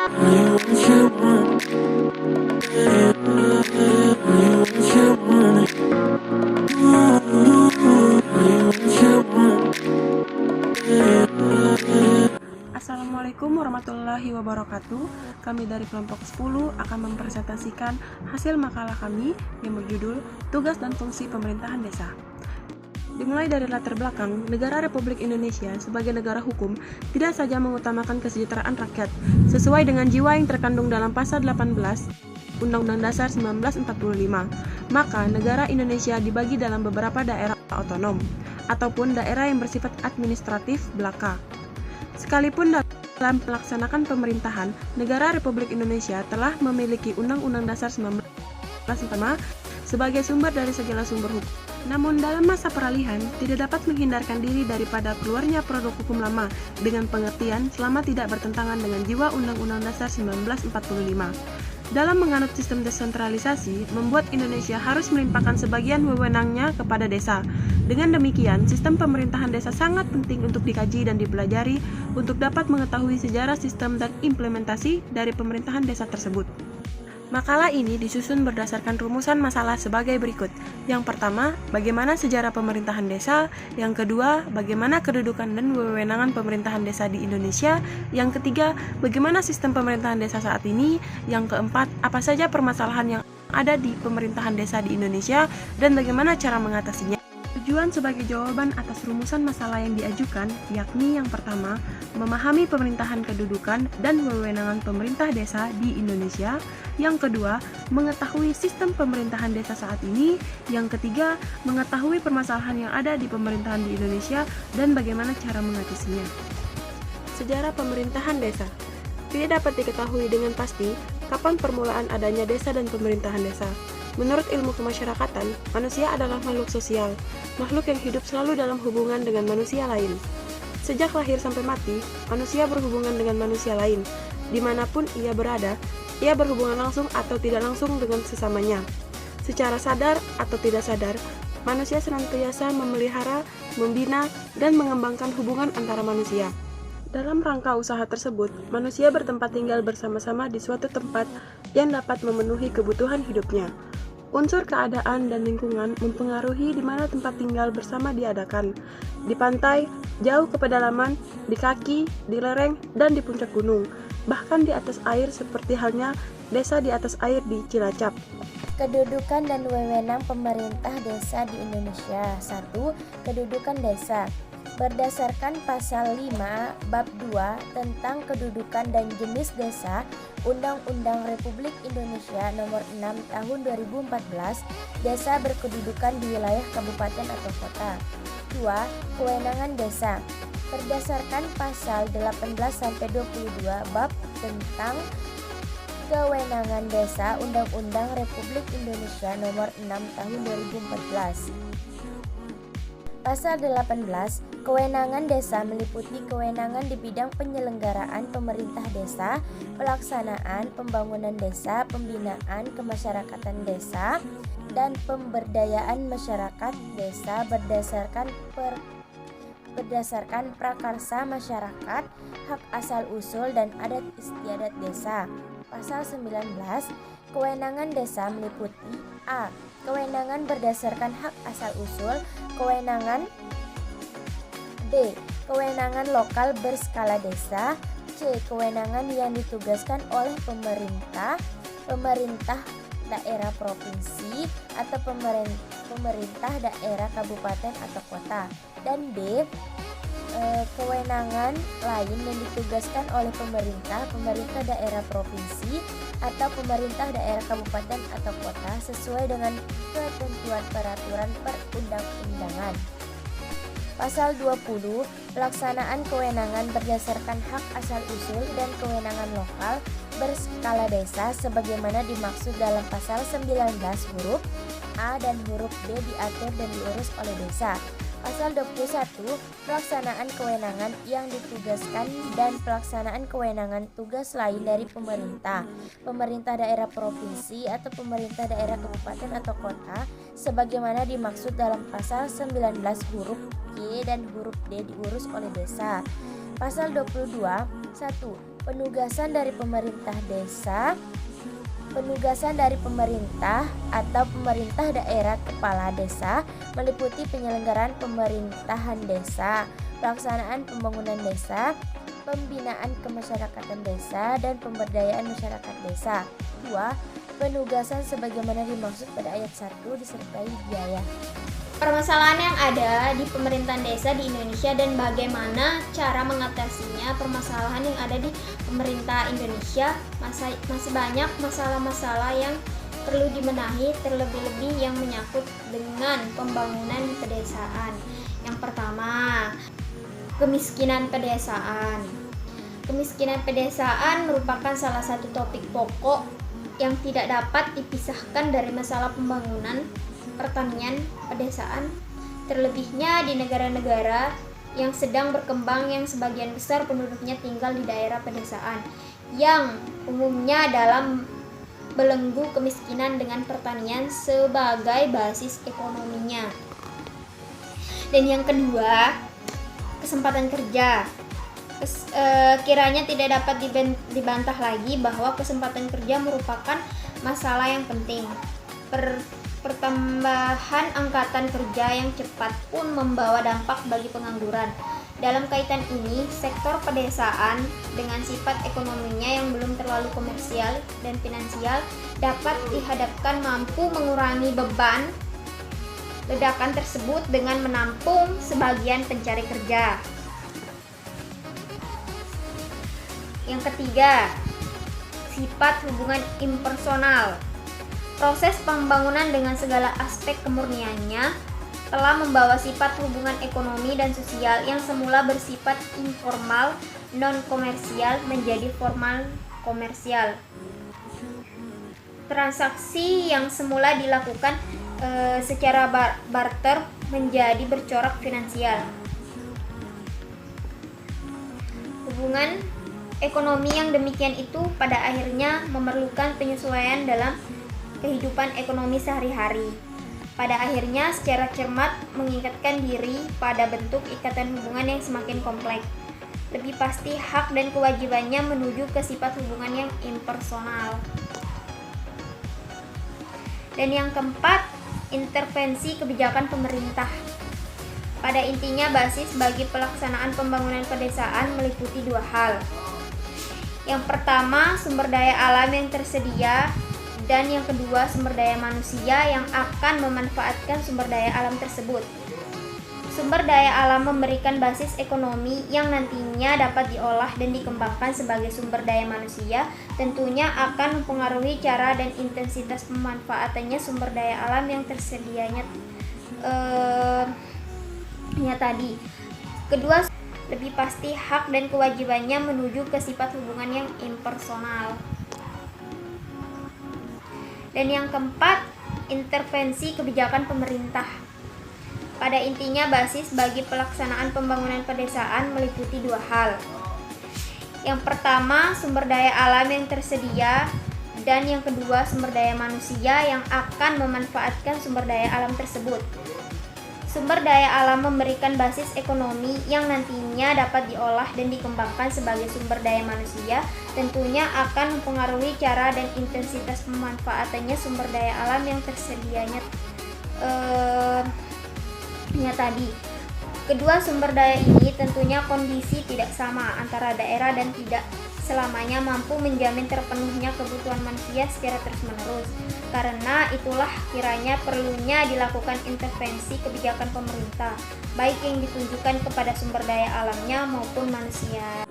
Assalamualaikum warahmatullahi wabarakatuh. Kami dari kelompok 10 akan mempresentasikan hasil makalah kami yang berjudul Tugas dan Fungsi Pemerintahan Desa. Dimulai dari latar belakang, negara Republik Indonesia sebagai negara hukum tidak saja mengutamakan kesejahteraan rakyat sesuai dengan jiwa yang terkandung dalam pasal 18 Undang-Undang Dasar 1945. Maka negara Indonesia dibagi dalam beberapa daerah otonom ataupun daerah yang bersifat administratif belaka. Sekalipun dalam melaksanakan pemerintahan, negara Republik Indonesia telah memiliki Undang-Undang Dasar 1945 sebagai sumber dari segala sumber hukum. Namun dalam masa peralihan, tidak dapat menghindarkan diri daripada keluarnya produk hukum lama dengan pengertian selama tidak bertentangan dengan jiwa Undang-Undang Dasar 1945. Dalam menganut sistem desentralisasi, membuat Indonesia harus melimpahkan sebagian wewenangnya kepada desa. Dengan demikian, sistem pemerintahan desa sangat penting untuk dikaji dan dipelajari untuk dapat mengetahui sejarah sistem dan implementasi dari pemerintahan desa tersebut. Makalah ini disusun berdasarkan rumusan masalah sebagai berikut. Yang pertama, bagaimana sejarah pemerintahan desa. Yang kedua, bagaimana kedudukan dan wewenangan pemerintahan desa di Indonesia. Yang ketiga, bagaimana sistem pemerintahan desa saat ini. Yang keempat, apa saja permasalahan yang ada di pemerintahan desa di Indonesia dan bagaimana cara mengatasinya. Tujuan sebagai jawaban atas rumusan masalah yang diajukan, yakni yang pertama, memahami pemerintahan kedudukan dan wewenangan pemerintah desa di Indonesia. Yang kedua, mengetahui sistem pemerintahan desa saat ini. Yang ketiga, mengetahui permasalahan yang ada di pemerintahan di Indonesia dan bagaimana cara mengatasinya. Sejarah pemerintahan desa. Tidak dapat diketahui dengan pasti kapan permulaan adanya desa dan pemerintahan desa. Menurut ilmu kemasyarakatan, manusia adalah makhluk sosial, makhluk yang hidup selalu dalam hubungan dengan manusia lain. Sejak lahir sampai mati, manusia berhubungan dengan manusia lain. Dimanapun ia berada, ia berhubungan langsung atau tidak langsung dengan sesamanya. Secara sadar atau tidak sadar, manusia senantiasa memelihara, membina, dan mengembangkan hubungan antara manusia. Dalam rangka usaha tersebut, manusia bertempat tinggal bersama-sama di suatu tempat yang dapat memenuhi kebutuhan hidupnya. Unsur keadaan dan lingkungan mempengaruhi di mana tempat tinggal bersama diadakan. Di pantai, jauh ke pedalaman, di kaki, di lereng, dan di puncak gunung. Bahkan di atas air seperti halnya desa di atas air di Cilacap. Kedudukan dan wewenang pemerintah desa di Indonesia. 1. Kedudukan desa. Berdasarkan pasal 5 bab 2 tentang kedudukan dan jenis desa Undang-Undang Republik Indonesia Nomor 6 Tahun 2014, desa berkedudukan di wilayah kabupaten atau kota. 2. Kewenangan desa. Berdasarkan pasal 18-22 bab tentang kewenangan desa Undang-Undang Republik Indonesia Nomor 6 Tahun 2014. Pasal 18, kewenangan desa meliputi kewenangan di bidang penyelenggaraan pemerintah desa, pelaksanaan pembangunan desa, pembinaan kemasyarakatan desa, dan pemberdayaan masyarakat desa berdasarkan prakarsa masyarakat, hak asal-usul dan adat istiadat desa. Pasal 19, kewenangan desa meliputi A. Kewenangan berdasarkan hak asal-usul, kewenangan B. Kewenangan lokal berskala desa, C. Kewenangan yang ditugaskan oleh pemerintah daerah provinsi atau pemerintah daerah kabupaten atau kota, dan D. Kewenangan lain yang ditugaskan oleh pemerintah daerah provinsi atau pemerintah daerah kabupaten atau kota sesuai dengan ketentuan peraturan perundang-undangan. Pasal 20, pelaksanaan kewenangan berdasarkan hak asal-usul dan kewenangan lokal berskala desa sebagaimana dimaksud dalam pasal 19 huruf A dan huruf B diatur dan diurus oleh desa. Pasal 21, pelaksanaan kewenangan yang ditugaskan dan pelaksanaan kewenangan tugas lain dari pemerintah daerah provinsi atau pemerintah daerah kabupaten atau kota sebagaimana dimaksud dalam pasal 19 huruf G dan huruf D diurus oleh desa. Pasal 22, 1. Penugasan dari pemerintah desa. Penugasan dari pemerintah atau pemerintah daerah kepala desa meliputi penyelenggaraan pemerintahan desa, pelaksanaan pembangunan desa, pembinaan kemasyarakatan desa, dan pemberdayaan masyarakat desa. 2. Penugasan sebagaimana dimaksud pada ayat 1 disertai biaya. Permasalahan yang ada di pemerintahan desa di Indonesia dan bagaimana cara mengatasinya. Permasalahan yang ada di pemerintah Indonesia masih banyak masalah-masalah yang perlu dibenahi, terlebih-lebih yang menyangkut dengan pembangunan di pedesaan. Yang pertama, kemiskinan pedesaan. Kemiskinan pedesaan merupakan salah satu topik pokok yang tidak dapat dipisahkan dari masalah pembangunan pertanian pedesaan, terlebihnya di negara-negara yang sedang berkembang yang sebagian besar penduduknya tinggal di daerah pedesaan yang umumnya dalam belenggu kemiskinan dengan pertanian sebagai basis ekonominya. Dan yang kedua, kesempatan kerja. Kiranya tidak dapat dibantah lagi bahwa kesempatan kerja merupakan masalah yang penting. Pertambahan angkatan kerja yang cepat pun membawa dampak bagi pengangguran. Dalam kaitan ini, sektor pedesaan dengan sifat ekonominya yang belum terlalu komersial dan finansial dapat dihadapkan mampu mengurangi beban ledakan tersebut dengan menampung sebagian pencari kerja. Yang ketiga, sifat hubungan impersonal. Proses pembangunan dengan segala aspek kemurniannya telah membawa sifat hubungan ekonomi dan sosial yang semula bersifat informal, non-komersial menjadi formal komersial. Transaksi yang semula dilakukan secara barter menjadi bercorak finansial. Hubungan ekonomi yang demikian itu pada akhirnya memerlukan penyesuaian dalam kehidupan ekonomi sehari-hari. Pada akhirnya secara cermat mengikatkan diri pada bentuk ikatan hubungan yang semakin kompleks. Lebih pasti hak dan kewajibannya menuju ke sifat hubungan yang impersonal. Dan yang keempat, intervensi kebijakan pemerintah. Pada intinya basis bagi pelaksanaan pembangunan pedesaan meliputi dua hal. Yang pertama, sumber daya alam yang tersedia, dan yang kedua, sumber daya manusia yang akan memanfaatkan sumber daya alam tersebut. Sumber daya alam memberikan basis ekonomi yang nantinya dapat diolah dan dikembangkan sebagai sumber daya manusia, tentunya akan mempengaruhi cara dan intensitas pemanfaatannya sumber daya alam yang tersedianya tadi. Kedua, lebih pasti hak dan kewajibannya menuju ke sifat hubungan yang impersonal. Dan yang keempat, intervensi kebijakan pemerintah. Pada intinya basis bagi pelaksanaan pembangunan pedesaan meliputi dua hal. Yang pertama, sumber daya alam yang tersedia, dan yang kedua, sumber daya manusia yang akan memanfaatkan sumber daya alam tersebut. Sumber daya alam memberikan basis ekonomi yang nantinya dapat diolah dan dikembangkan sebagai sumber daya manusia, tentunya akan mempengaruhi cara dan intensitas pemanfaatannya sumber daya alam yang tersedianya tadi. Kedua sumber daya ini tentunya kondisi tidak sama antara daerah dan tidak selamanya mampu menjamin terpenuhnya kebutuhan manusia secara terus-menerus. Karena itulah kiranya perlunya dilakukan intervensi kebijakan pemerintah, baik yang ditunjukkan kepada sumber daya alamnya maupun manusia.